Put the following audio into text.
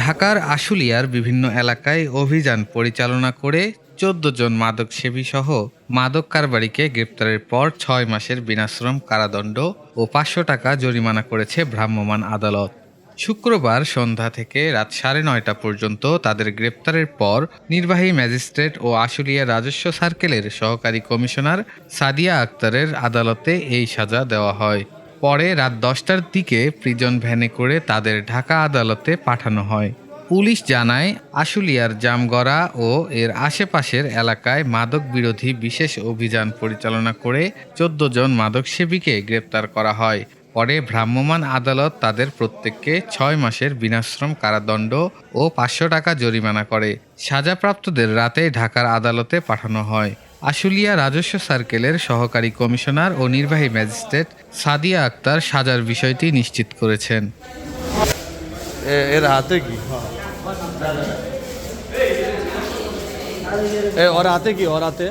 ঢাকার আশুলিয়ার বিভিন্ন এলাকায় অভিযান পরিচালনা করে ১৪ জন মাদক সেবী সহ মাদক কারবারিকে গ্রেপ্তারের পর ৬ মাসের বিনাশ্রম কারাদণ্ড ও ৫০০ টাকা জরিমানা করেছে ভ্রাম্যমাণ আদালত। শুক্রবার সন্ধ্যা থেকে রাত ৯:৩০ পর্যন্ত তাদের গ্রেপ্তারের পর নির্বাহী ম্যাজিস্ট্রেট ও আশুলিয়া রাজস্ব সার্কেলের সহকারী কমিশনার সাদিয়া আক্তারের আদালতে এই সাজা দেওয়া হয়। পরে রাত ১০টার দিকে প্রিজন ভ্যানে করে তাদের ঢাকা আদালতে পাঠানো হয়। পুলিশ জানায়, আশুলিয়ার জামগড়া ও এর আশেপাশের এলাকায় মাদক বিরোধী বিশেষ অভিযান পরিচালনা করে ১৪ জন মাদক সেবীকে গ্রেপ্তার করা হয়। পরে ভ্রাম্যমাণ আদালত তাদের প্রত্যেককে ৬ মাসের বিনাশ্রম কারাদণ্ড ও ৫০০ টাকা জরিমানা করে। সাজাপ্রাপ্তদের রাতে ঢাকার আদালতে পাঠানো হয়। আশুলিয়া রাজস্ব সার্কেলের সহকারী কমিশনার ও নির্বাহী ম্যাজিস্ট্রেট সাদিয়া আক্তার সাজার বিষয়টি নিশ্চিত করেছেন। এর হাতে কি ওর হাতে